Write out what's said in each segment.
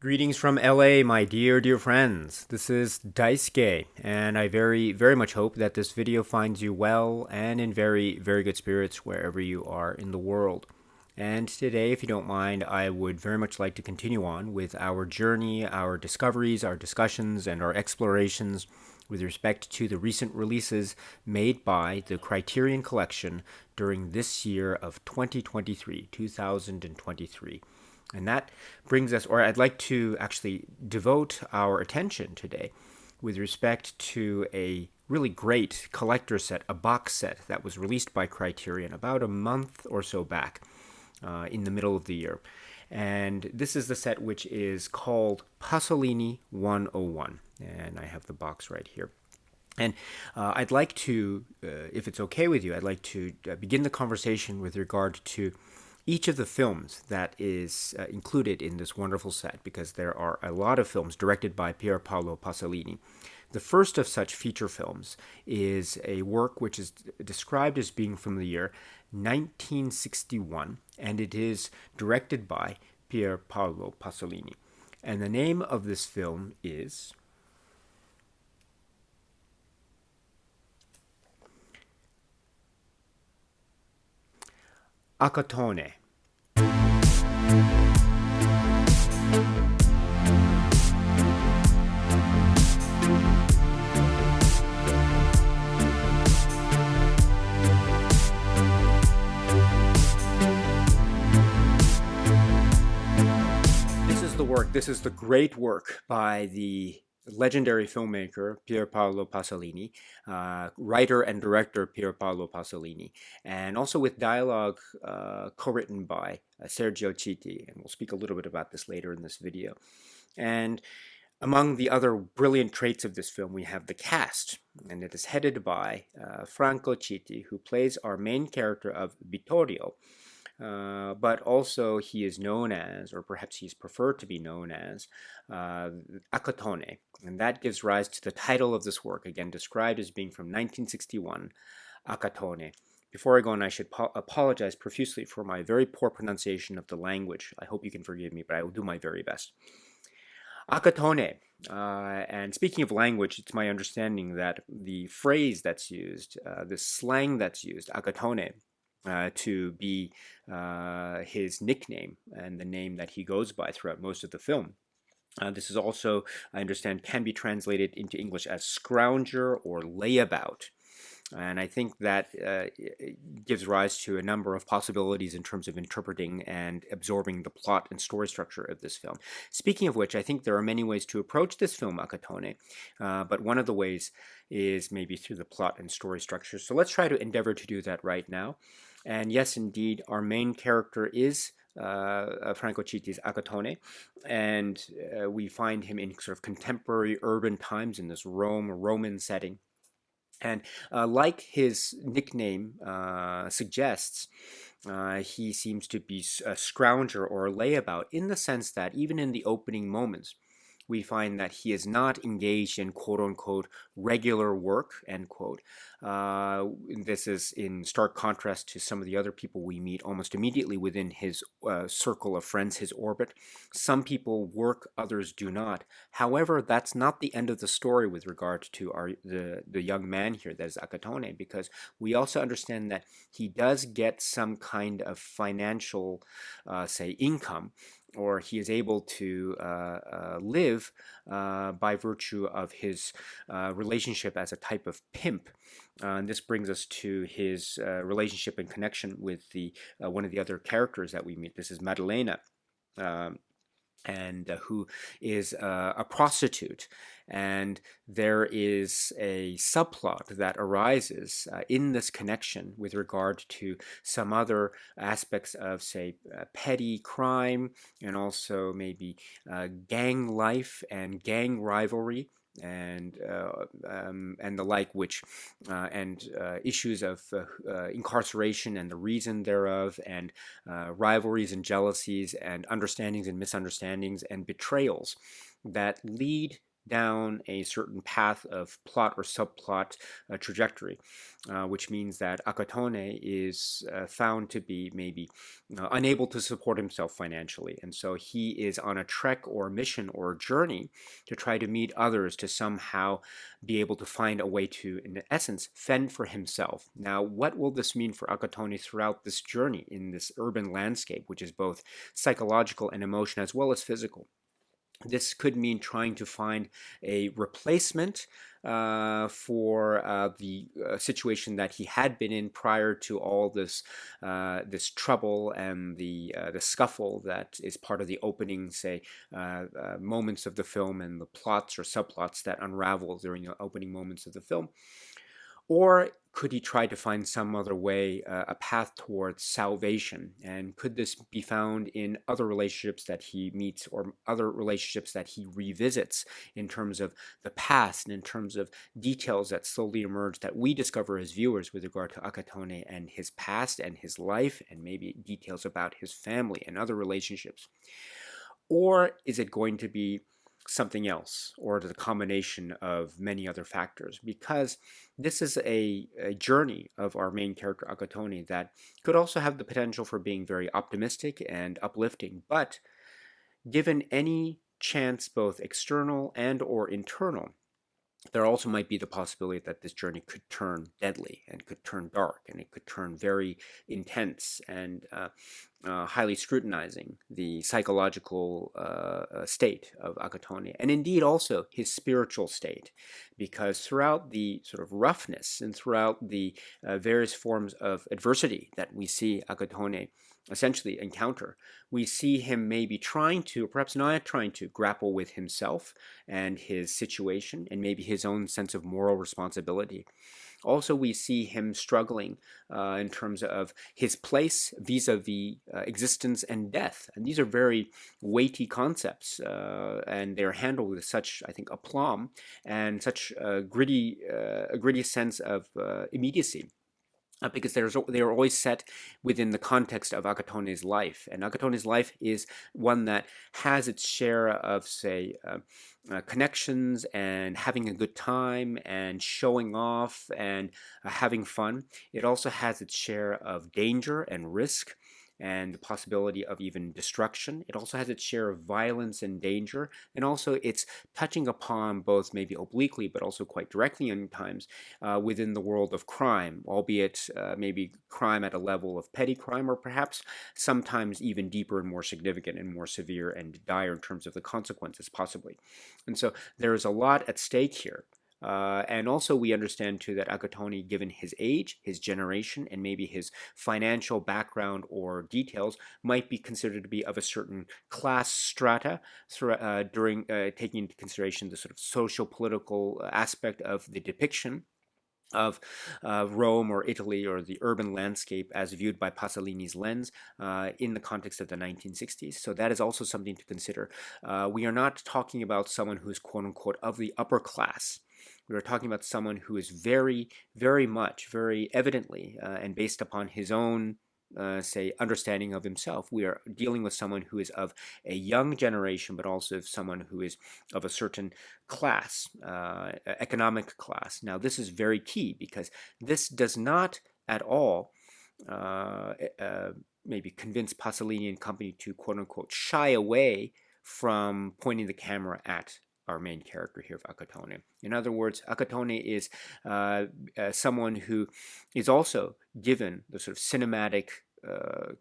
Greetings from LA, my dear friends. This is Daisuke, and I very much hope that this video finds you well and in very good spirits wherever you are in the world. And today, if you don't mind, I would very much like to continue on with our journey, our discoveries, our discussions, and our explorations with respect to the recent releases made by the Criterion Collection during this year of 2023. And that brings us, or I'd like to actually devote our attention today with respect to a really great collector set, a box set that was released by Criterion about a month or so back in the middle of the year. And this is the set which is called Pasolini 101. And I have the box right here. And I'd like to, if it's okay with you, I'd like to begin the conversation with regard to each of the films that is included in this wonderful set, because there are a lot of films directed by Pier Paolo Pasolini. The first of such feature films is a work which is described as being from the year 1961, and it is directed by Pier Paolo Pasolini. And the name of this film is ACCATTONE. This is the great work by the legendary filmmaker Pier Paolo Pasolini, writer and director Pier Paolo Pasolini, and also with dialogue co-written by Sergio Citti, and we'll speak a little bit about this later in this video. And among the other brilliant traits of this film, we have the cast, and it is headed by Franco Citti, who plays our main character of Vittorio. But also he is known as, or perhaps he's preferred to be known as, ACCATTONE, and that gives rise to the title of this work, again described as being from 1961, ACCATTONE. Before I go on, I should apologize profusely for my very poor pronunciation of the language. I hope you can forgive me, but I will do my very best. ACCATTONE. And speaking of language, it's my understanding that the phrase that's used, the slang that's used, ACCATTONE, to be his nickname and the name that he goes by throughout most of the film. This is also, I understand, can be translated into English as scrounger or layabout. And I think that gives rise to a number of possibilities in terms of interpreting and absorbing the plot and story structure of this film. Speaking of which, I think there are many ways to approach this film, ACCATTONE, but one of the ways is maybe through the plot and story structure. So let's try to endeavor to do that right now. And yes, indeed, our main character is Franco Citti's ACCATTONE, and we find him in sort of contemporary urban times in this Roman setting. And like his nickname suggests, he seems to be a scrounger or a layabout, in the sense that even in the opening moments, we find that he is not engaged in quote-unquote regular work, end quote. This is in stark contrast to some of the other people we meet almost immediately within his circle of friends, his orbit. Some people work, others do not. However, that's not the end of the story with regard to the young man here, that is ACCATTONE, because we also understand that he does get some kind of financial, say, income, or he is able to live by virtue of his relationship as a type of pimp. And this brings us to his relationship and connection with the one of the other characters that we meet. This is Maddalena, and who is a prostitute. And there is a subplot that arises in this connection with regard to some other aspects of, say, petty crime, and also maybe gang life and gang rivalry, and the like, which and issues of incarceration and the reason thereof, and rivalries and jealousies and understandings and misunderstandings and betrayals that lead down a certain path of plot or subplot trajectory, which means that ACCATTONE is found to be maybe unable to support himself financially. And so he is on a trek or a mission or a journey to try to meet others to somehow be able to find a way to, in essence, fend for himself. Now, what will this mean for ACCATTONE throughout this journey in this urban landscape, which is both psychological and emotional as well as physical? This could mean trying to find a replacement for the situation that he had been in prior to all this this trouble and the scuffle that is part of the opening, say, moments of the film and the plots or subplots that unravel during the opening moments of the film. Or could he try to find some other way, a path towards salvation? And could this be found in other relationships that he meets or other relationships that he revisits in terms of the past and in terms of details that slowly emerge that we discover as viewers with regard to ACCATTONE and his past and his life and maybe details about his family and other relationships? Or is it going to be something else, or the combination of many other factors? Because this is a journey of our main character ACCATTONE that could also have the potential for being very optimistic and uplifting, but given any chance, both external and or internal, there also might be the possibility that this journey could turn deadly and could turn dark and it could turn very intense and highly scrutinizing the psychological state of ACCATTONE, and indeed also his spiritual state, because throughout the sort of roughness and throughout the various forms of adversity that we see ACCATTONE essentially encounter, we see him maybe trying to, or perhaps not trying to, grapple with himself and his situation and maybe his own sense of moral responsibility. Also, we see him struggling in terms of his place vis-a-vis existence and death. And these are very weighty concepts, and they're handled with such, I think, aplomb and such a gritty sense of immediacy. Because they are always set within the context of ACCATTONE's life. And ACCATTONE's life is one that has its share of, say, connections and having a good time and showing off and having fun. It also has its share of danger and risk and the possibility of even destruction. It also has its share of violence and danger, and also it's touching upon both maybe obliquely but also quite directly in times within the world of crime, albeit maybe crime at a level of petty crime, or perhaps sometimes even deeper and more significant and more severe and dire in terms of the consequences, possibly. And so there is a lot at stake here. And also we understand too that ACCATTONE, given his age, his generation, and maybe his financial background or details, might be considered to be of a certain class strata during taking into consideration the sort of social political aspect of the depiction of Rome or Italy or the urban landscape as viewed by Pasolini's lens in the context of the 1960s. So that is also something to consider. We are not talking about someone who is quote-unquote of the upper class. We are talking about someone who is very, very much, very evidently, and based upon his own say, understanding of himself. We are dealing with someone who is of a young generation, but also someone who is of a certain class, economic class. Now, this is very key because this does not at all maybe convince Pasolini and company to quote unquote shy away from pointing the camera at our main character here of ACCATTONE. In other words, ACCATTONE is someone who is also given the sort of cinematic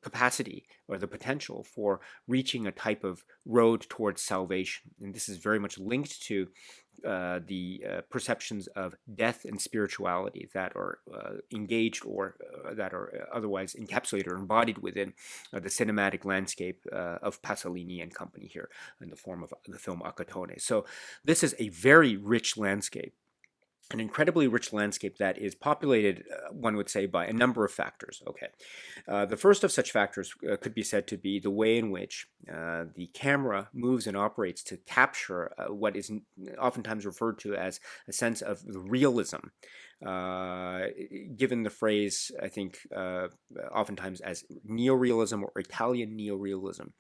capacity or the potential for reaching a type of road towards salvation. And this is very much linked to the perceptions of death and spirituality that are engaged or that are otherwise encapsulated or embodied within the cinematic landscape of Pasolini and company here in the form of the film ACCATTONE. So this is a very rich landscape, an incredibly rich landscape that is populated, one would say, by a number of factors. Okay, the first of such factors could be said to be the way in which the camera moves and operates to capture what is oftentimes referred to as a sense of realism. Given the phrase, I think, oftentimes as neorealism or Italian neorealism.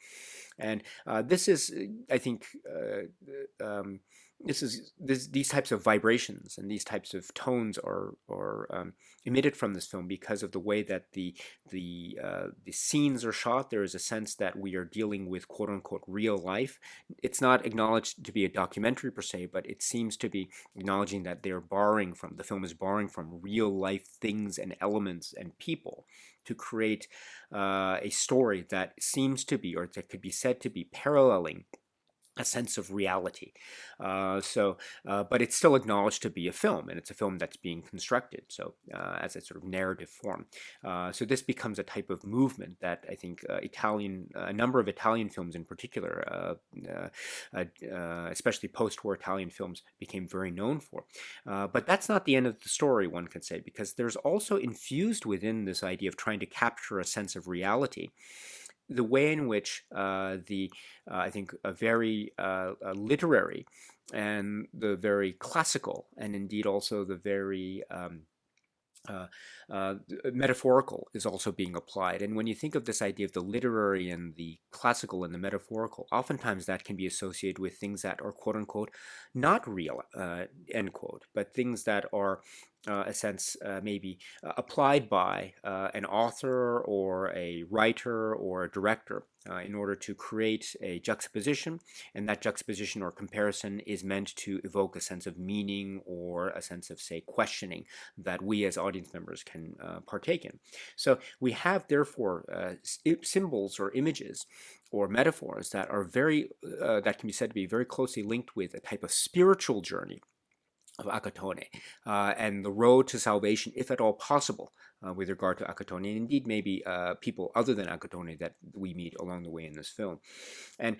And this is, I think, these types of vibrations and these types of tones are emitted from this film because of the way that the scenes are shot. There is a sense that we are dealing with quote unquote real life. It's not acknowledged to be a documentary per se, but it seems to be acknowledging that the film is borrowing from real life things and elements and people to create a story that seems to be, or that could be said to be, paralleling a sense of reality. But it's still acknowledged to be a film, and it's a film that's being constructed, so as a sort of narrative form. So this becomes a type of movement that I think a number of Italian films in particular, especially post-war Italian films, became very known for. But that's not the end of the story, one could say, because there's also infused within this idea of trying to capture a sense of reality the way in which I think a very literary and the very classical, and indeed also the very uh, metaphorical is also being applied. And when you think of this idea of the literary and the classical and the metaphorical, oftentimes that can be associated with things that are quote unquote not real, end quote, but things that are a sense maybe applied by an author or a writer or a director in order to create a juxtaposition, and that juxtaposition or comparison is meant to evoke a sense of meaning or a sense of, say, questioning that we as audience members can partake in. So we have therefore symbols or images or metaphors that are that can be said to be very closely linked with a type of spiritual journey of ACCATTONE and the road to salvation, if at all possible, with regard to ACCATTONE, and indeed maybe people other than ACCATTONE that we meet along the way in this film. And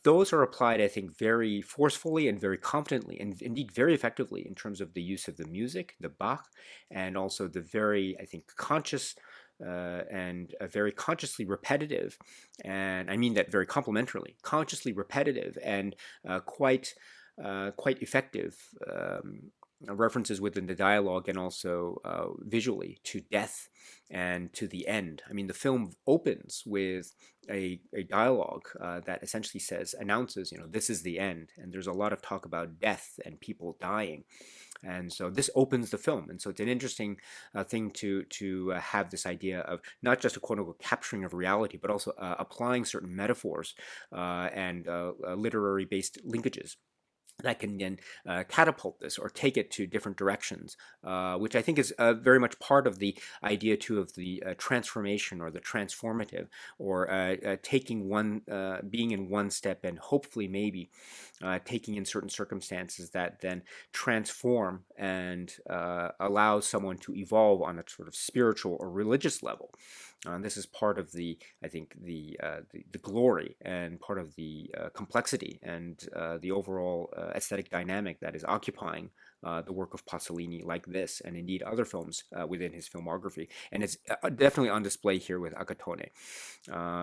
those are applied, I think, very forcefully and very confidently, and indeed very effectively in terms of the use of the music, the Bach, and also the very, I think, conscious and very consciously repetitive, and I mean that very complimentarily, consciously repetitive and quite effective references within the dialogue and also visually to death and to the end. I mean, the film opens with a dialogue that essentially announces, this is the end. And there's a lot of talk about death and people dying. And so this opens the film. And so it's an interesting thing to have this idea of not just a quote-unquote capturing of reality, but also applying certain metaphors and literary-based linkages that can then catapult this or take it to different directions, which I think is very much part of the idea too of the transformation or the transformative, or taking being in one step and hopefully maybe taking in certain circumstances that then transform and allow someone to evolve on a sort of spiritual or religious level. This is part of I think, the glory and part of the complexity and the overall aesthetic dynamic that is occupying the work of Pasolini, like this, and indeed other films within his filmography. And it's definitely on display here with ACCATTONE.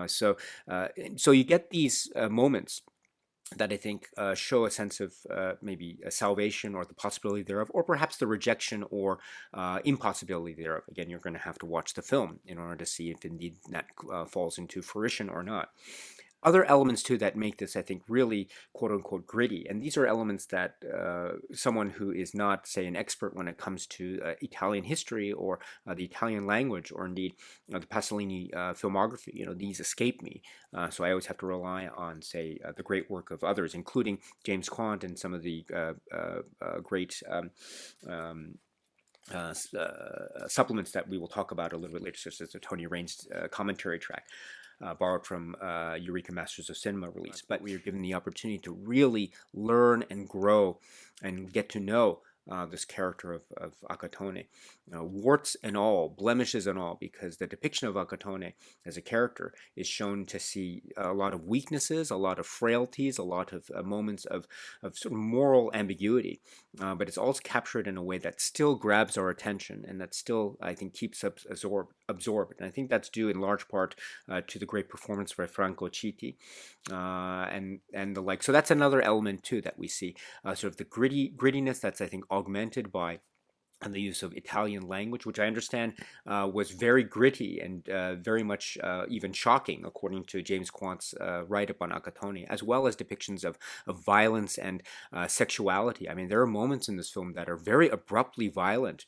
So you get these moments that I think show a sense of maybe a salvation or the possibility thereof, or perhaps the rejection or impossibility thereof. Again, you're going to have to watch the film in order to see if indeed that falls into fruition or not. Other elements too that make this, I think, really quote unquote gritty, and these are elements that someone who is not, say, an expert when it comes to Italian history or the Italian language, or indeed the Pasolini filmography, these escape me. So I always have to rely on, say, the great work of others, including James Quandt and some of the great supplements that we will talk about a little bit later, such as the Tony Raines commentary track. Borrowed from Eureka Masters of Cinema release. But we are given the opportunity to really learn and grow and get to know this character of ACCATTONE, warts and all, blemishes and all, because the depiction of ACCATTONE as a character is shown to see a lot of weaknesses, a lot of frailties, a lot of moments of sort of moral ambiguity, but it's also captured in a way that still grabs our attention and that still, I think, keeps us absorbed. And I think that's due in large part to the great performance by Franco Citti and the like. So that's another element too that we see, sort of the grittiness that's, I think, augmented by and the use of Italian language, which I understand was very gritty and very much even shocking, according to James Quandt's write-up on ACCATTONE, as well as depictions of violence and sexuality. I mean, there are moments in this film that are very abruptly violent.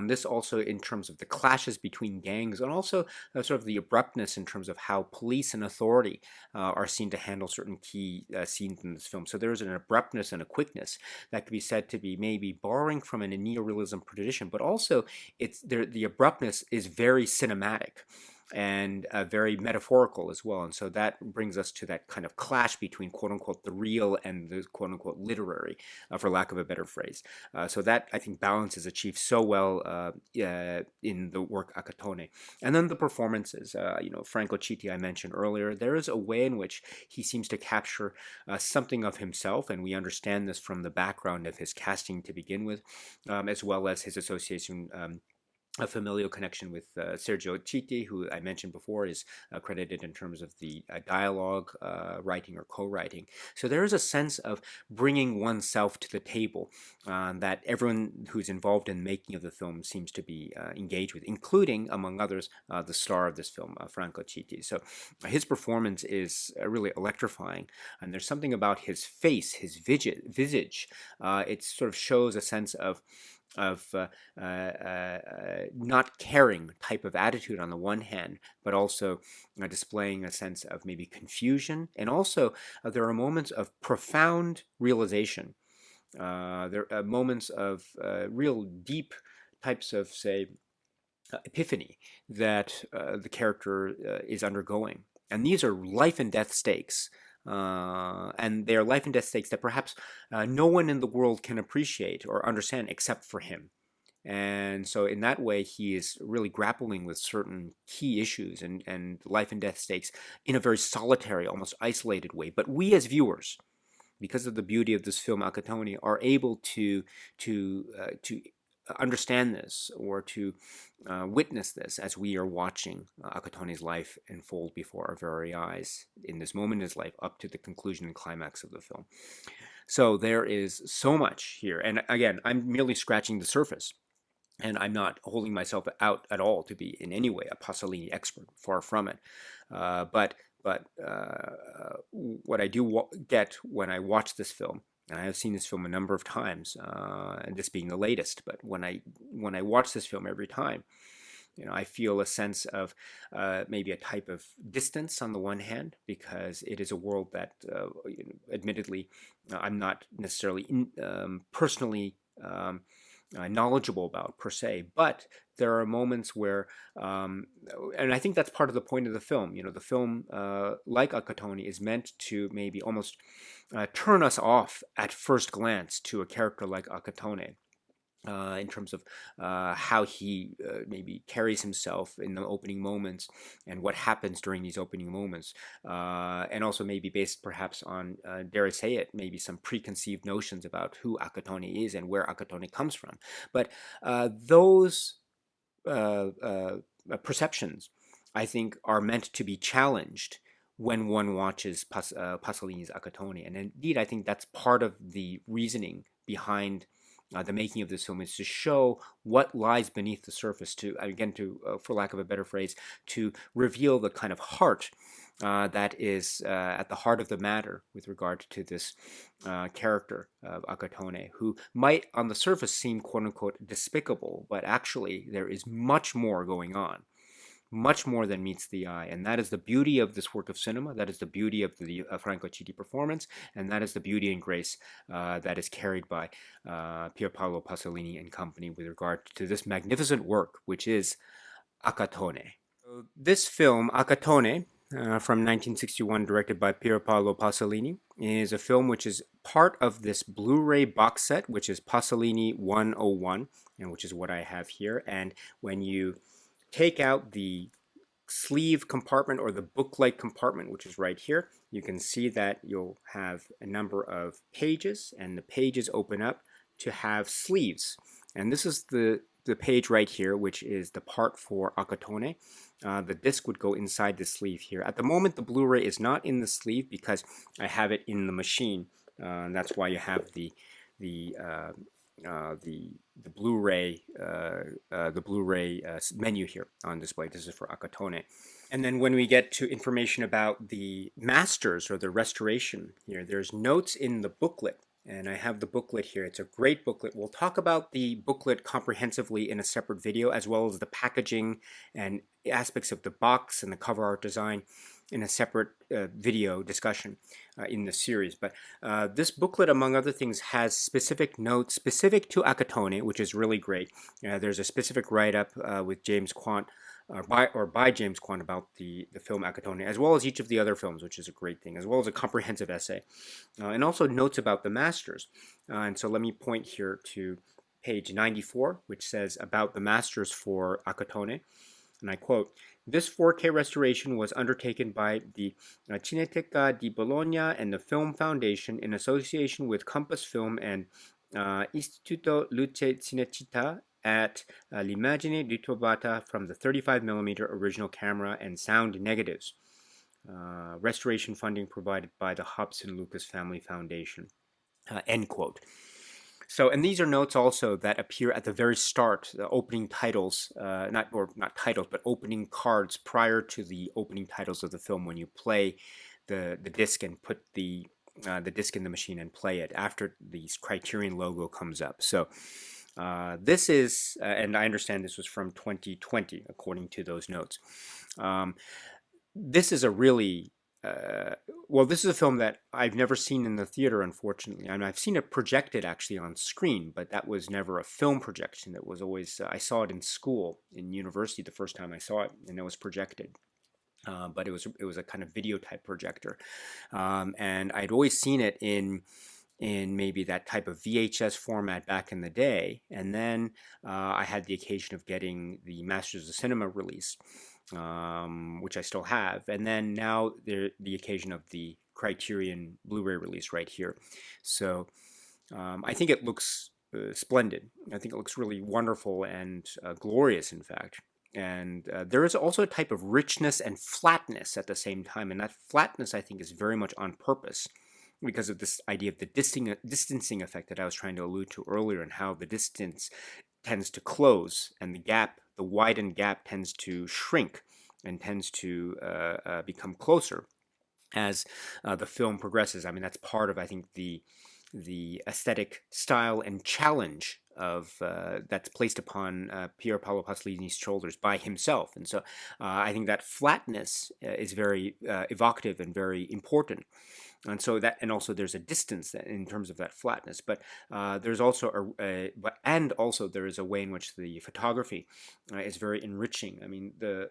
This also in terms of the clashes between gangs, and also sort of the abruptness in terms of how police and authority are seen to handle certain key scenes in this film. So there is an abruptness and a quickness that could be said to be maybe borrowing from a neorealism tradition, but also it's there, the abruptness is very cinematic and very metaphorical as well. And so that brings us to that kind of clash between quote unquote the real and the quote unquote literary, for lack of a better phrase. So that I think balance is achieved so well in the work ACCATTONE. And then the performances, Franco Chitti I mentioned earlier, there is a way in which he seems to capture something of himself, and we understand this from the background of his casting to begin with, as well as his association, a familial connection with Sergio Chitti, who I mentioned before is credited in terms of the dialogue writing or co-writing. So there is a sense of bringing oneself to the table that everyone who's involved in the making of the film seems to be engaged with, including, among others, the star of this film, Franco Chitti. So his performance is really electrifying, and there's something about his face, his visage. It sort of shows a sense of not caring type of attitude on the one hand, but also displaying a sense of maybe confusion. And also, there are moments of profound realization. There are moments of real deep types of, say, epiphany that the character is undergoing. And these are life and death stakes. And they are life and death stakes that perhaps no one in the world can appreciate or understand except for him. And so in that way, he is really grappling with certain key issues and life and death stakes in a very solitary, almost isolated way. But we as viewers, because of the beauty of this film, ACCATTONE, are able to understand this or to witness this as we are watching ACCATTONE's life unfold before our very eyes in this moment in his life up to the conclusion and climax of the film. So there is so much here. And again, I'm merely scratching the surface. And I'm not holding myself out at all to be in any way a Pasolini expert, far from it. But what I do get when I watch this film, and I have seen this film a number of times, and this being the latest, but when I watch this film every time, I feel a sense of maybe a type of distance on the one hand, because it is a world that, admittedly, I'm not necessarily personally knowledgeable about per se, but there are moments where, and I think that's part of the point of the film. The film, like ACCATTONE, is meant to maybe almost turn us off at first glance to a character like ACCATTONE. In terms of how he maybe carries himself in the opening moments and what happens during these opening moments. And also maybe based perhaps on, dare I say it, maybe some preconceived notions about who ACCATTONE is and where ACCATTONE comes from. But those perceptions, I think, are meant to be challenged when one watches Pasolini's ACCATTONE. And indeed, I think that's part of the reasoning behind the making of this film, is to show what lies beneath the surface, to, again, for lack of a better phrase, to reveal the kind of heart that is at the heart of the matter with regard to this character of ACCATTONE, who might on the surface seem quote-unquote despicable, but actually there is much more going on. Much more than meets the eye, and that is the beauty of this work of cinema. That is the beauty of the Franco Chitti performance, and that is the beauty and grace that is carried by Pier Paolo Pasolini and company with regard to this magnificent work, which is ACCATTONE. So this film, ACCATTONE, from 1961, directed by Pier Paolo Pasolini, is a film which is part of this Blu-ray box set, which is Pasolini 101, and which is what I have here. And when you take out the sleeve compartment or the book-like compartment, which is right here, you can see that you'll have a number of pages, and the pages open up to have sleeves. And this is the page right here, which is the part for ACCATTONE. The disc would go inside the sleeve here. At the moment, the Blu-ray is not in the sleeve because I have it in the machine. And that's why you have the the Blu-ray menu here on display. This is for ACCATTONE. And then when we get to information about the masters or the restoration here, there's notes in the booklet. And I have the booklet here. It's a great booklet. We'll talk about the booklet comprehensively in a separate video, as well as the packaging and aspects of the box and the cover art design in a separate video discussion in the series. But this booklet, among other things, has specific notes specific to ACCATTONE, which is really great. There's a specific write-up with James Quandt, by James Quandt about the film ACCATTONE, as well as each of the other films, which is a great thing, as well as a comprehensive essay, and also notes about the masters. And so let me point here to page 94, which says about the masters for ACCATTONE, and I quote, "This 4K restoration was undertaken by the Cineteca di Bologna and the Film Foundation in association with Compass Film and Istituto Luce Cinecittà at l'immagine ritrovata from the 35mm original camera and sound negatives. Restoration funding provided by the Hobson Lucas Family Foundation." End quote. So, and these are notes also that appear at the very start, the opening titles, not titles, but opening cards prior to the opening titles of the film when you play the disc and put the disc in the machine and play it after the Criterion logo comes up. So this is, and I understand this was from 2020, according to those notes. This is a really well, this is a film that I've never seen in the theater, unfortunately. I mean, I've seen it projected actually on screen, but that was never a film projection. It was always, I saw it in school, in university the first time I saw it, and it was projected. But it was a kind of video type projector. And I'd always seen it in maybe that type of VHS format back in the day. And then I had the occasion of getting the Masters of Cinema release, which I still have, and then now the occasion of the Criterion Blu-ray release right here. So I think it looks splendid. I think it looks really wonderful and glorious, in fact. And there is also a type of richness and flatness at the same time, and that flatness I think is very much on purpose, because of this idea of the distancing effect that I was trying to allude to earlier, and how the distance tends to close and the widened gap tends to shrink and tends to become closer as the film progresses. I mean, that's part of, I think, the aesthetic style and challenge of that's placed upon Pier Paolo Pasolini's shoulders by himself. And so I think that flatness is very evocative and very important. And so and also there's a distance in terms of that flatness, but there's also also there is a way in which the photography is very enriching. I mean, the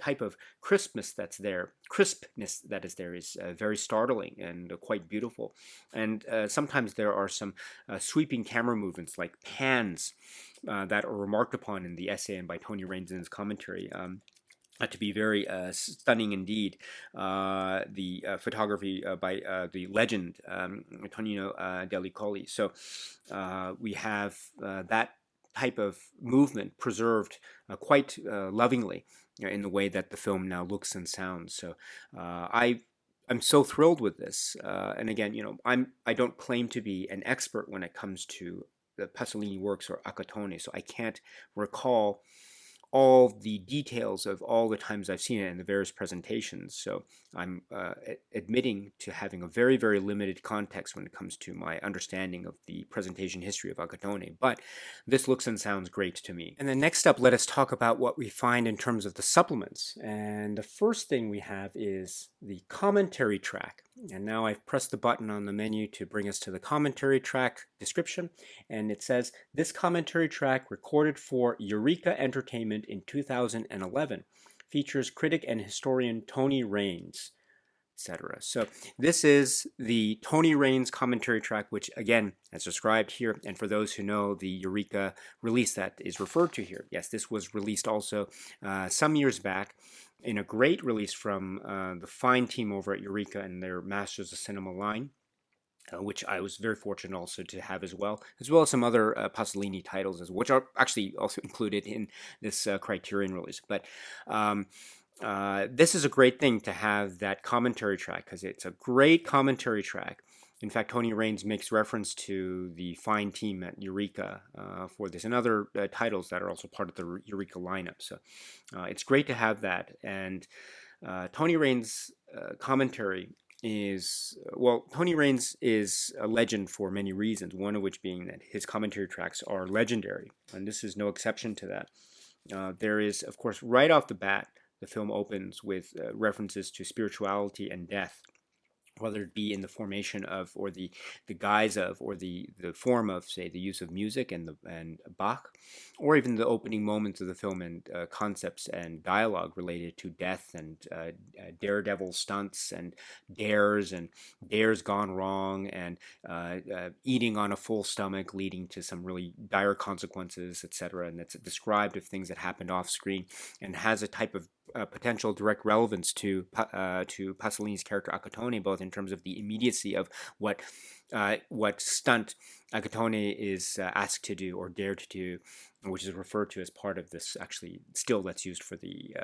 type of crispness that is there is very startling and quite beautiful. And sometimes there are some sweeping camera movements like pans that are remarked upon in the essay and by Tony Raines in his commentary. To be very stunning indeed. The photography by the legend Tonino Delli. So we have that type of movement preserved quite lovingly in the way that the film now looks and sounds. So I'm so thrilled with this. And again, I don't claim to be an expert when it comes to the Pasolini works or ACCATTONE, so I can't recall all the details of all the times I've seen it in the various presentations. So I'm admitting to having a very, very limited context when it comes to my understanding of the presentation history of ACCATTONE, but this looks and sounds great to me. And then next up, let us talk about what we find in terms of the supplements. And the first thing we have is the commentary track. And now I've pressed the button on the menu to bring us to the commentary track description, and it says, "This commentary track, recorded for Eureka Entertainment in 2011, features critic and historian Tony Raines," etc. So this is the Tony Raines commentary track, which again, as described here, and for those who know the Eureka release that is referred to here, yes, this was released also some years back in a great release from the fine team over at Eureka and their Masters of Cinema line, which I was very fortunate also to have as well as some other Pasolini titles, which are actually also included in this Criterion release. But this is a great thing to have that commentary track, because it's a great commentary track In fact, Tony Raines makes reference to the fine team at Eureka for this and other titles that are also part of the Eureka lineup. So it's great to have that. And Tony Raines' commentary is, well, Tony Raines is a legend for many reasons, one of which being that his commentary tracks are legendary, and this is no exception to that. There is, of course, right off the bat, the film opens with references to spirituality and death, whether it be in the formation of, or the guise of, or the form of, say, the use of music and Bach, or even the opening moments of the film and concepts and dialogue related to death and daredevil stunts and dares gone wrong and eating on a full stomach leading to some really dire consequences, etc. And that's described of things that happened off screen and has a type of potential direct relevance to Pasolini's character ACCATTONE, both in terms of the immediacy of what stunt ACCATTONE is asked to do or dared to do, which is referred to as part of this actually still that's used for the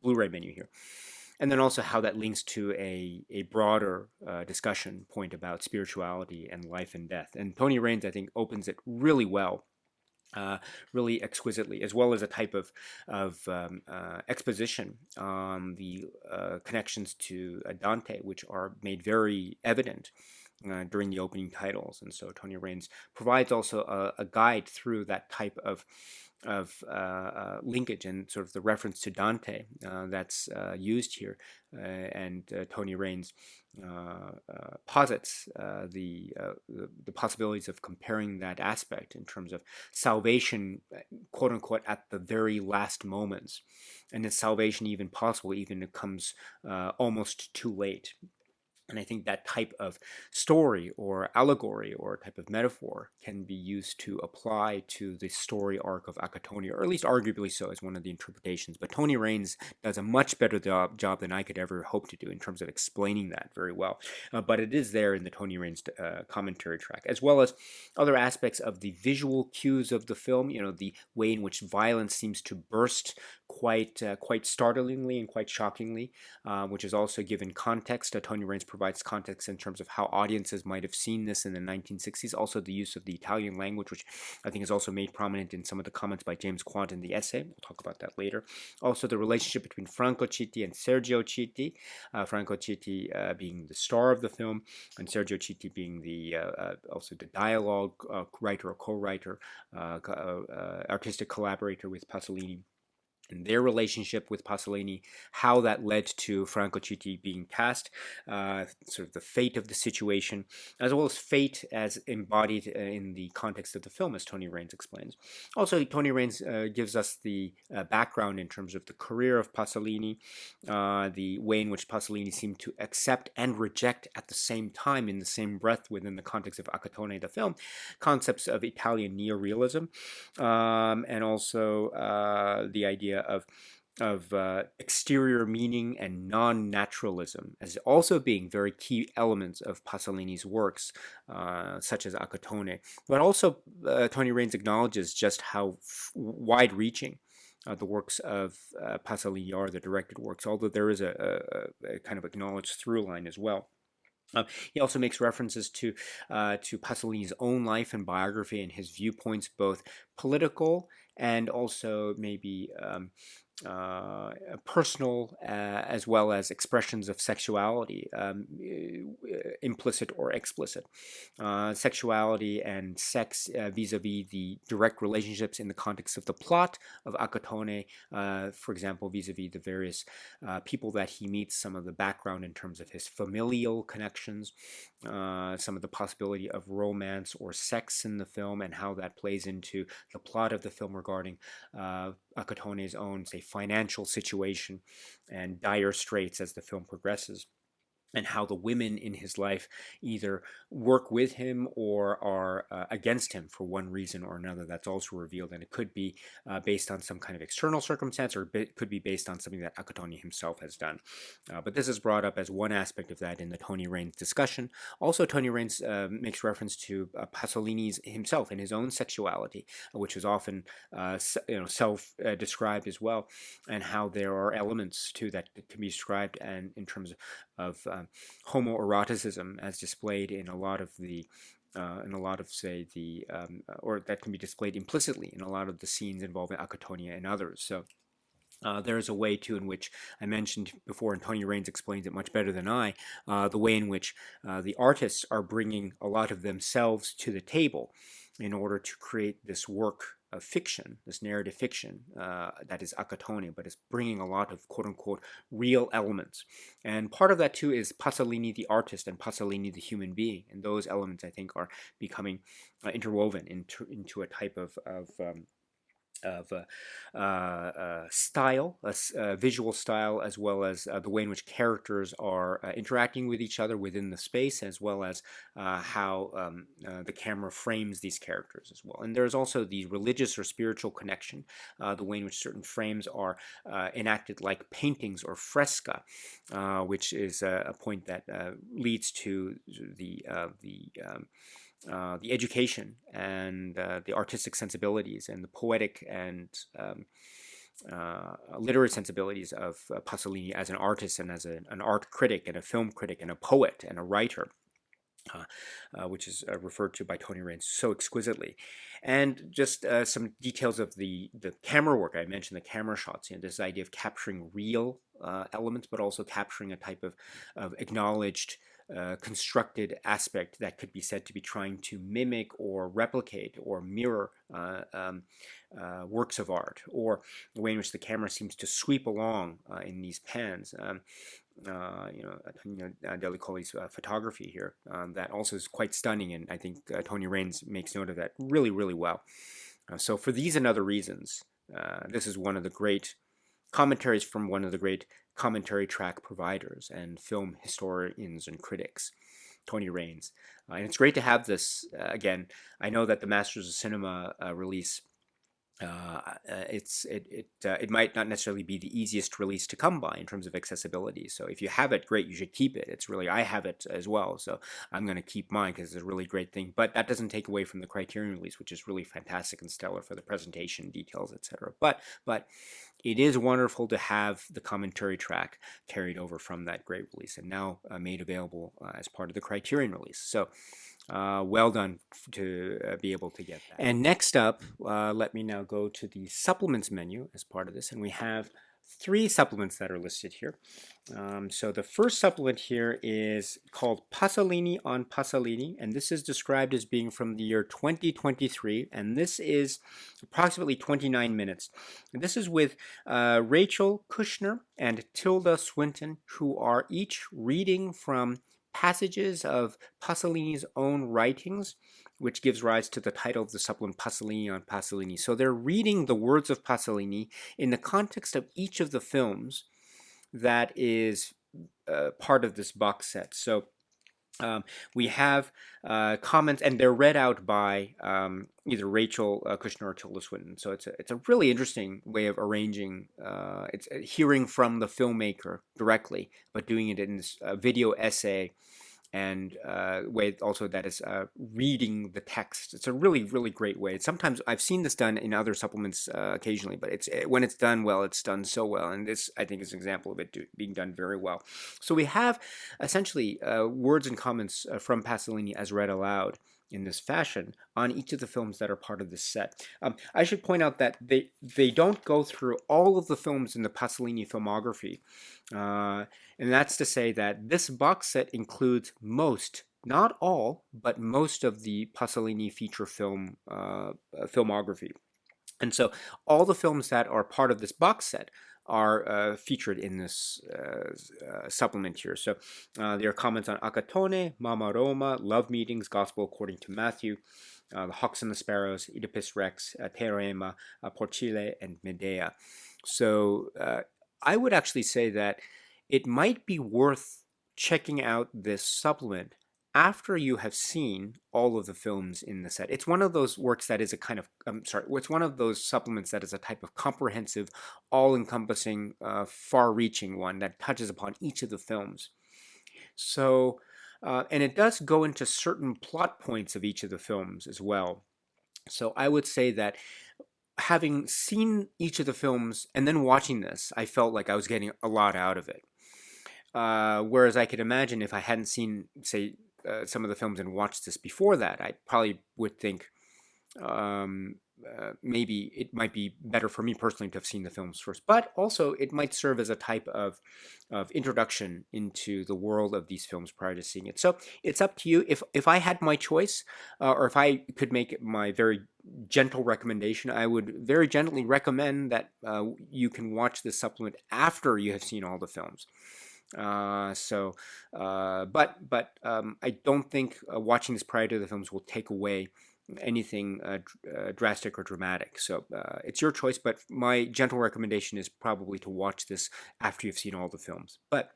Blu-ray menu here. And then also how that links to a broader discussion point about spirituality and life and death. And Tony Raines, I think, opens it really well, really exquisitely, as well as a type of exposition on the connections to Dante, which are made very evident during the opening titles. And so Tony Raines provides also a guide through that type of linkage and sort of the reference to Dante that's used here. And Tony Raines posits the possibilities of comparing that aspect in terms of salvation, quote unquote, at the very last moments, and is salvation even possible even if it comes almost too late. And I think that type of story or allegory or type of metaphor can be used to apply to the story arc of ACCATTONE, or at least arguably so as one of the interpretations. But Tony Raines does a much better job than I could ever hope to do in terms of explaining that very well. But it is there in the Tony Raines commentary track, as well as other aspects of the visual cues of the film, you know, the way in which violence seems to burst quite startlingly and quite shockingly, which is also given context. Tony Raines provides context in terms of how audiences might have seen this in the 1960s. Also the use of the Italian language, which I think is also made prominent in some of the comments by James Quandt in the essay. We'll talk about that later. Also the relationship between Franco Citti and Sergio Citti, Franco Citti being the star of the film, and Sergio Citti being the also the dialogue writer or co-writer, artistic collaborator with Pasolini, and their relationship with Pasolini, how that led to Franco Citti being cast, sort of the fate of the situation, as well as fate as embodied in the context of the film, as Tony Raines explains. Also, Tony Raines gives us the background in terms of the career of Pasolini, the way in which Pasolini seemed to accept and reject at the same time, in the same breath, within the context of ACCATTONE, the film, concepts of Italian neorealism, and also the idea of exterior meaning and non-naturalism as also being very key elements of Pasolini's works, such as ACCATTONE. But also Tony Raines acknowledges just how wide-reaching the works of Pasolini are, the directed works, although there is a kind of acknowledged through line as well. He also makes references to Pasolini's own life and biography and his viewpoints, both political and also maybe personal, as well as expressions of sexuality, implicit or explicit. Sexuality and sex vis-a-vis the direct relationships in the context of the plot of ACCATTONE, for example, vis-a-vis the various people that he meets, some of the background in terms of his familial connections, some of the possibility of romance or sex in the film, and how that plays into the plot of the film regarding ACCATTONE's own, say, financial situation and dire straits as the film progresses, and how the women in his life either work with him or are against him for one reason or another. That's also revealed, and it could be based on some kind of external circumstance, or it could be based on something that ACCATTONE himself has done. But this is brought up as one aspect of that in the Tony Raines discussion. Also, Tony Raines makes reference to Pasolini's himself and his own sexuality, which is often self-described as well, and how there are elements too that can be described and in terms of homoeroticism as displayed in a lot of say, or that can be displayed implicitly in a lot of the scenes involving ACCATTONE and others. So there is a way, too, in which I mentioned before, and Tony Raines explains it much better than I, the way in which the artists are bringing a lot of themselves to the table in order to create this work of fiction, this narrative fiction that is ACCATTONE, but is bringing a lot of quote-unquote real elements. And part of that, too, is Pasolini the artist and Pasolini the human being. And those elements, I think, are becoming interwoven into a type of style, a visual style, as well as the way in which characters are interacting with each other within the space, as well as how the camera frames these characters as well. And there's also the religious or spiritual connection, the way in which certain frames are enacted like paintings or fresca, which is a point that leads to the education and the artistic sensibilities and the poetic and literary sensibilities of Pasolini as an artist and as an art critic and a film critic and a poet and a writer, which is referred to by Tony Raines so exquisitely. And just some details of the camera work. I mentioned the camera shots, this idea of capturing real elements, but also capturing a type of acknowledged constructed aspect that could be said to be trying to mimic or replicate or mirror works of art, or the way in which the camera seems to sweep along in these pans. Delicoli's photography here, that also is quite stunning, and I think Tony Raines makes note of that really, really well. So for these and other reasons, this is one of the great commentaries from one of the great commentary track providers and film historians and critics, Tony Raines. And it's great to have this again. I know that the Masters of Cinema release, it might not necessarily be the easiest release to come by in terms of accessibility. So if you have it, great, you should keep it. It's really, I have it as well, so I'm going to keep mine because it's a really great thing. But that doesn't take away from the Criterion release, which is really fantastic and stellar for the presentation, details, etc. But it is wonderful to have the commentary track carried over from that great release and now made available as part of the Criterion release. So well done to be able to get that. And next up, let me now go to the supplements menu as part of this, and we have 3 supplements that are listed here. So the first supplement here is called Pasolini on Pasolini, and this is described as being from the year 2023, and this is approximately 29 minutes. And this is with Rachel Kushner and Tilda Swinton, who are each reading from passages of Pasolini's own writings, which gives rise to the title of the supplement, Pasolini on Pasolini. So they're reading the words of Pasolini in the context of each of the films that is part of this box set. So we have comments, and they're read out by either Rachel Kushner or Tilda Swinton. So it's a really interesting way of arranging. It's hearing from the filmmaker directly, but doing it in this video essay and way also that is reading the text. It's a really, really great way. Sometimes I've seen this done in other supplements occasionally, but when it's done well, it's done so well. And this, I think, is an example of it being done very well. So we have essentially words and comments from Pasolini as read aloud in this fashion on each of the films that are part of this set. I should point out that they don't go through all of the films in the Pasolini filmography, and that's to say that this box set includes most, not all, but most of the Pasolini feature film filmography. And so all the films that are part of this box set are featured in this supplement here. So there are comments on ACCATTONE, Mama Roma, Love Meetings, Gospel According to Matthew, The Hawks and the Sparrows, Oedipus Rex, Teorema, Porcile, and Medea. So I would actually say that it might be worth checking out this supplement after you have seen all of the films in the set. It's one of those works that is a kind of, it's one of those supplements that is a type of comprehensive, all-encompassing, far-reaching one that touches upon each of the films. So, and it does go into certain plot points of each of the films as well. So I would say that having seen each of the films and then watching this, I felt like I was getting a lot out of it. Whereas I could imagine if I hadn't seen, say, some of the films and watched this before that, I probably would think um, maybe it might be better for me personally to have seen the films first. But also, it might serve as a type of introduction into the world of these films prior to seeing it. So it's up to you. If I had my choice, or if I could make my very gentle recommendation, I would very gently recommend that you can watch this supplement after you have seen all the films. But I don't think watching this prior to the films will take away anything drastic or dramatic. So it's your choice, but my gentle recommendation is probably to watch this after you've seen all the films. But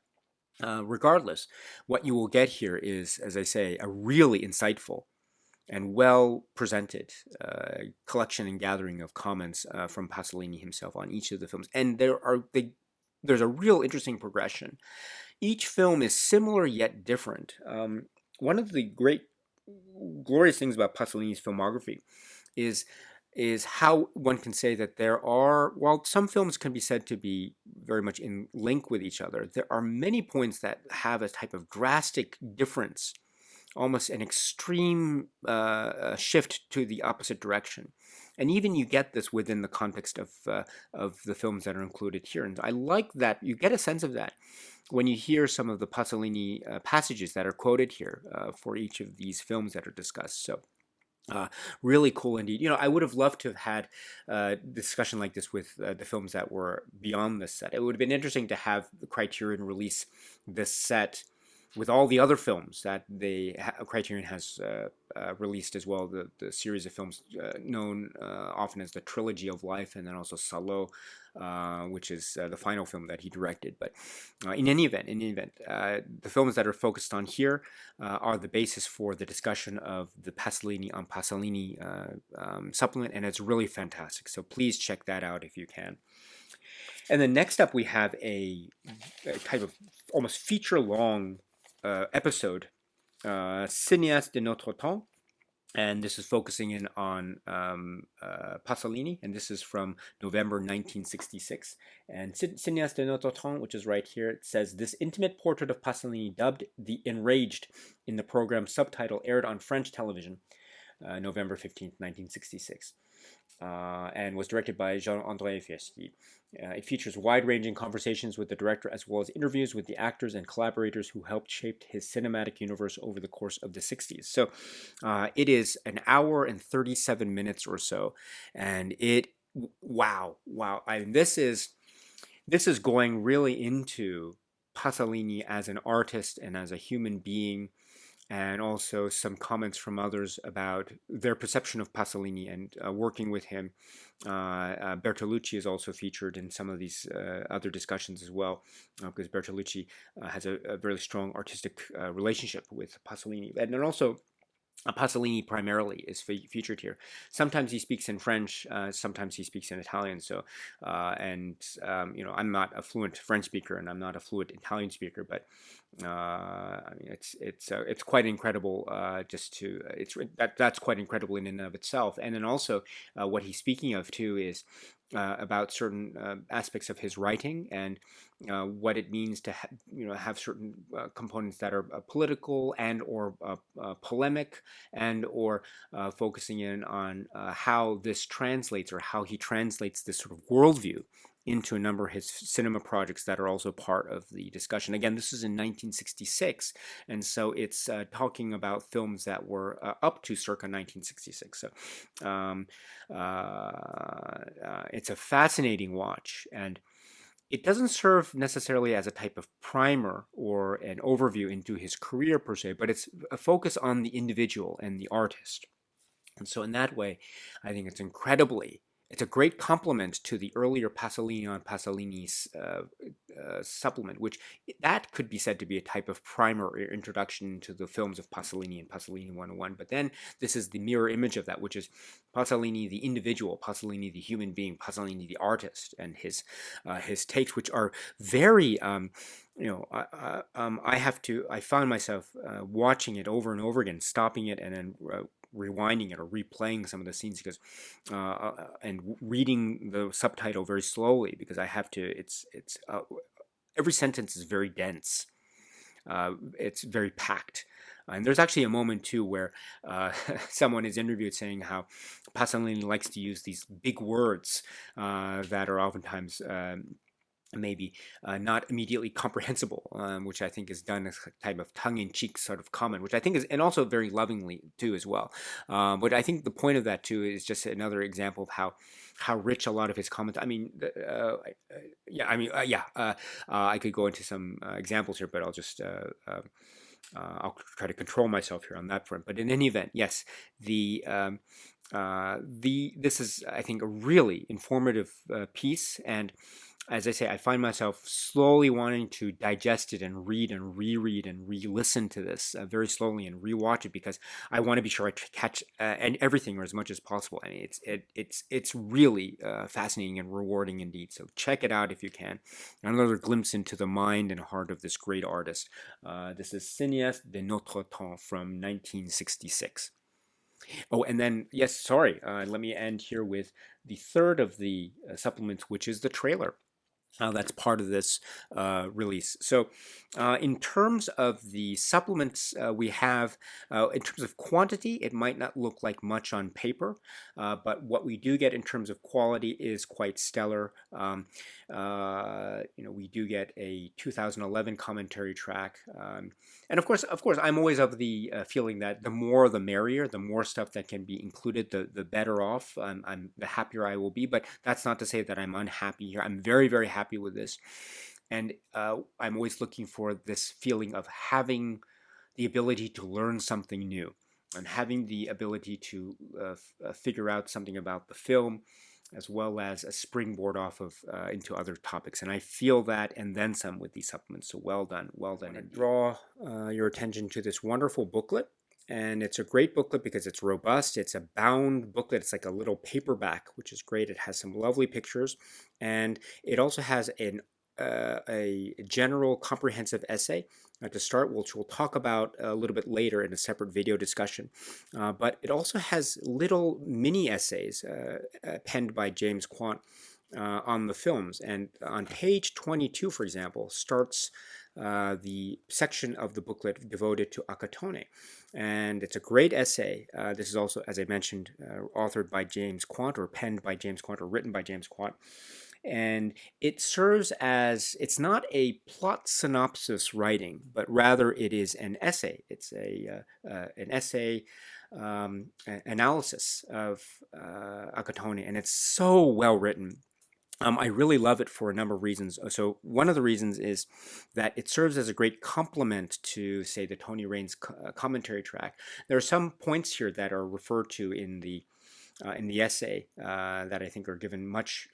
regardless, what you will get here is, as I say, a really insightful and well presented collection and gathering of comments from Pasolini himself on each of the films. And there's a real interesting progression. Each film is similar yet different. One of the great glorious things about Pasolini's filmography is how one can say that while some films can be said to be very much in link with each other, there are many points that have a type of drastic difference, almost an extreme shift to the opposite direction. And even you get this within the context of the films that are included here. And I like that you get a sense of that when you hear some of the Pasolini passages that are quoted here for each of these films that are discussed. So really cool indeed. I would have loved to have had a discussion like this with the films that were beyond this set. It would have been interesting to have the Criterion release this set with all the other films that Criterion has released as well, the series of films known often as the Trilogy of Life, and then also Salo, which is the final film that he directed. But in any event, the films that are focused on here are the basis for the discussion of the Pasolini on Pasolini supplement, and it's really fantastic. So please check that out if you can. And then next up, we have a type of almost feature-long episode, Cinéaste de notre temps, and this is focusing in on Pasolini, and this is from November 1966. And Cinéaste de notre temps, which is right here, it says, "This intimate portrait of Pasolini, dubbed The Enraged in the program Subtitle, aired on French television November 15th, 1966. And was directed by Jean-André Fieschi. It features wide-ranging conversations with the director as well as interviews with the actors and collaborators who helped shape his cinematic universe over the course of the 60s. So it is an hour and 37 minutes or so, and wow. This is going really into Pasolini as an artist and as a human being, and also some comments from others about their perception of Pasolini and working with him. Bertolucci is also featured in some of these other discussions as well, because Bertolucci has a very strong artistic relationship with Pasolini. And then also Pasolini primarily is featured here. Sometimes he speaks in French, sometimes he speaks in Italian. So, I'm not a fluent French speaker, and I'm not a fluent Italian speaker, but it's quite incredible. That's quite incredible in and of itself. And then also, what he's speaking of too is about certain aspects of his writing and what it means to have certain components that are political and or polemic, and or focusing in on how this translates, or how he translates this sort of worldview into a number of his cinema projects that are also part of the discussion. Again, this is in 1966, and so it's talking about films that were up to circa 1966. So it's a fascinating watch, and it doesn't serve necessarily as a type of primer or an overview into his career per se, but it's a focus on the individual and the artist. And so in that way, I think it's a great complement to the earlier Pasolini on Pasolini's supplement, which that could be said to be a type of primer or introduction to the films of Pasolini and Pasolini 101. But then this is the mirror image of that, which is Pasolini the individual, Pasolini the human being, Pasolini the artist, and his takes, which are very I found myself watching it over and over again, stopping it and then rewinding it or replaying some of the scenes, because and reading the subtitle very slowly, because I have to. every sentence is very dense. It's very packed. And there's actually a moment too where someone is interviewed saying how Pasolini likes to use these big words that are oftentimes maybe not immediately comprehensible, which I think is done as a type of tongue-in-cheek sort of comment, which I think is, and also very lovingly too as well. But I think the point of that too is just another example of how rich a lot of his comments. I mean, I could go into some examples here, but I'll try to control myself here on that front. But in any event, yes, this is, I think, a really informative piece. And as I say, I find myself slowly wanting to digest it and read and reread and re-listen to this very slowly and rewatch it, because I want to be sure I catch and everything or as much as possible. I mean, it's really fascinating and rewarding indeed. So check it out if you can. Another glimpse into the mind and heart of this great artist. This is Cinéaste de notre temps from 1966. Oh, and then, yes, sorry, let me end here with the third of the supplements, which is the trailer. That's part of this release. So in terms of the supplements we have, in terms of quantity, it might not look like much on paper, but what we do get in terms of quality is quite stellar. We do get a 2011 commentary track. And of course, I'm always of the feeling that the more the merrier, the more stuff that can be included, the better off. The happier I will be. But that's not to say that I'm unhappy here. I'm very, very happy with this. And I'm always looking for this feeling of having the ability to learn something new and having the ability to figure out something about the film, as well as a springboard off of into other topics. And I feel that and then some with these supplements. So well done, well done. And draw your attention to this wonderful booklet. And it's a great booklet because it's robust. It's a bound booklet. It's like a little paperback, which is great. It has some lovely pictures. And it also has a general comprehensive essay to start, which we'll talk about a little bit later in a separate video discussion. But it also has little mini essays penned by James Quandt on the films. And on page 22, for example, starts the section of the booklet devoted to ACCATTONE. And it's a great essay. This is also, as I mentioned, authored by James Quandt, or penned by James Quandt, or written by James Quandt. And it serves as, it's not a plot synopsis writing, but rather it is an essay. It's an essay analysis of ACCATTONE, and it's so well written. I really love it for a number of reasons. So one of the reasons is that it serves as a great complement to, say, the Tony Raines commentary track. There are some points here that are referred to in the essay that I think are given much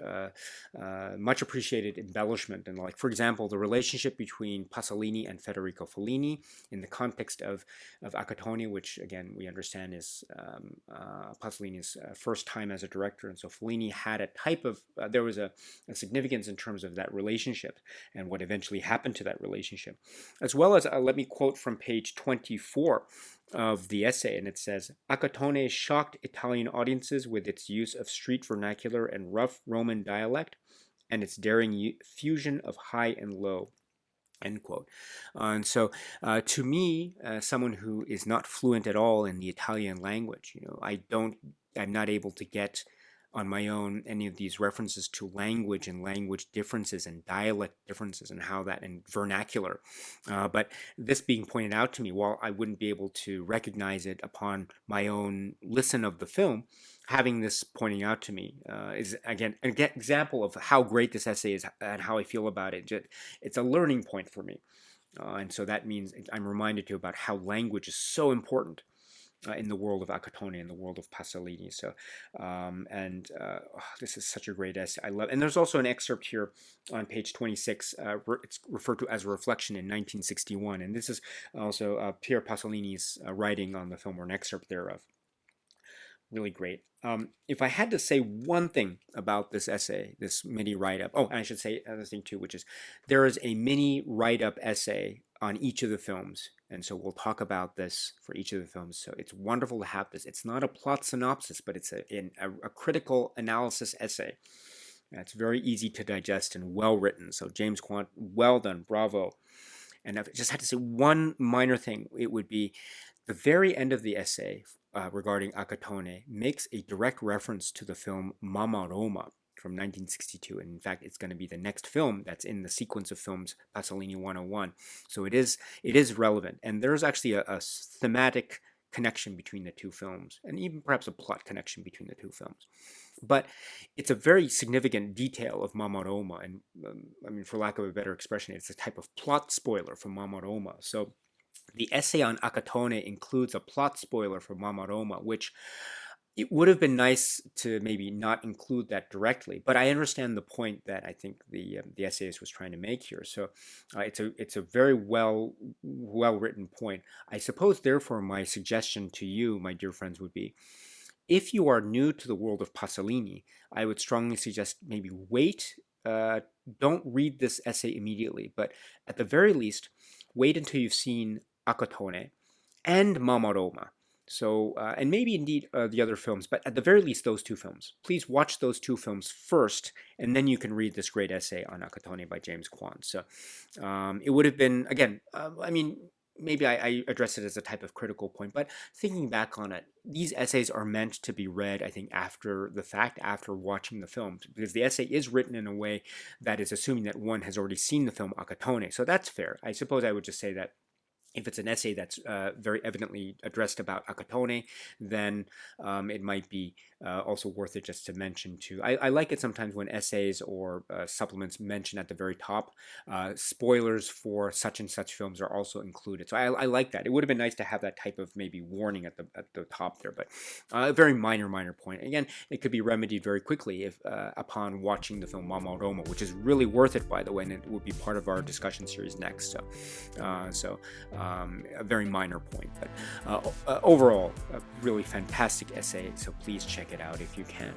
appreciated embellishment. And like, for example, the relationship between Pasolini and Federico Fellini in the context of ACCATTONE, which again we understand is Pasolini's first time as a director, and so Fellini had a type of there was a significance in terms of that relationship and what eventually happened to that relationship, as well as let me quote from page 24 of the essay, and it says, "ACCATTONE shocked Italian audiences with its use of street vernacular and rough Roman dialect, and its daring fusion of high and low." End quote. And so, to me, someone who is not fluent at all in the Italian language, I'm not able to get on my own any of these references to language and language differences and dialect differences and how that, and vernacular. But this being pointed out to me, while I wouldn't be able to recognize it upon my own listen of the film, having this pointing out to me is again an example of how great this essay is and how I feel about it. It's a learning point for me. And so that means I'm reminded too about how language is so important in the world of ACCATTONE, in the world of Pasolini. So, this is such a great essay. I love, and there's also an excerpt here on page 26. It's referred to as a reflection in 1961, and this is also Pier Pasolini's writing on the film, or an excerpt thereof. Really great. If I had to say one thing about this essay, this mini write-up, and I should say another thing too, which is there is a mini write-up essay on each of the films. And so we'll talk about this for each of the films. So it's wonderful to have this. It's not a plot synopsis, but it's a critical analysis essay It's very easy to digest and well written. So James Quandt, well done, bravo. And if I just had to say one minor thing, it would be the very end of the essay regarding ACCATTONE makes a direct reference to the film Mama Roma from 1962. And in fact, it's going to be the next film that's in the sequence of films Pasolini 101. So it is relevant. And there's actually a thematic connection between the two films, and even perhaps a plot connection between the two films. But it's a very significant detail of Mama Roma, and I mean, for lack of a better expression, it's a type of plot spoiler for Mama Roma. So the essay on ACCATTONE includes a plot spoiler for Mama Roma, which it would have been nice to maybe not include that directly, but I understand the point that I think the essayist was trying to make here. So it's a very well written point. I suppose, therefore, my suggestion to you, my dear friends, would be, if you are new to the world of Pasolini, I would strongly suggest maybe wait. Don't read this essay immediately, but at the very least, wait until you've seen ACCATTONE and Mama Roma. So, and maybe indeed the other films, but at the very least, those two films. Please watch those two films first, and then you can read this great essay on ACCATTONE by James Quandt. So, it would have been, again, I mean, maybe I address it as a type of critical point, but thinking back on it, these essays are meant to be read, I think, after the fact, after watching the film, because the essay is written in a way that is assuming that one has already seen the film ACCATTONE. So that's fair. I suppose I would just say that if it's an essay that's very evidently addressed about ACCATTONE, then it might be also worth it just to mention too. I like it sometimes when essays or supplements mention at the very top spoilers for such and such films are also included. So I like that. It would have been nice to have that type of maybe warning at the top there, but a very minor point. Again, it could be remedied very quickly if upon watching the film Mama Roma, which is really worth it, by the way, and it will be part of our discussion series next. So a very minor point, but overall, a really fantastic essay, so please check it out if you can.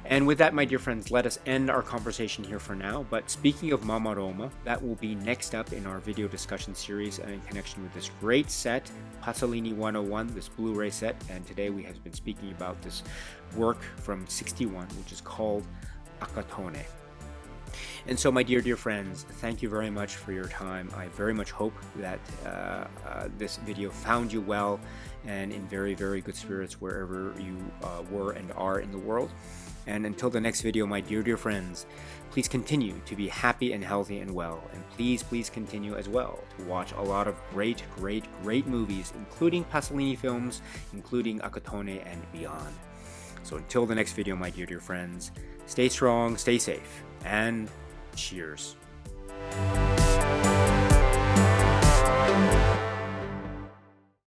And with that, my dear friends, let us end our conversation here for now. But speaking of Mama Roma, that will be next up in our video discussion series in connection with this great set, Pasolini 101, this Blu-ray set. And today we have been speaking about this work from '61, which is called ACCATTONE. And so, my dear friends, thank you very much for your time. I very much hope that this video found you well and in very good spirits wherever you were and are in the world. And until the next video, my dear friends, please continue to be happy and healthy and well. And please continue as well to watch a lot of great movies, including Pasolini films, including ACCATTONE and beyond. So until the next video, my dear friends, stay strong, stay safe, and cheers.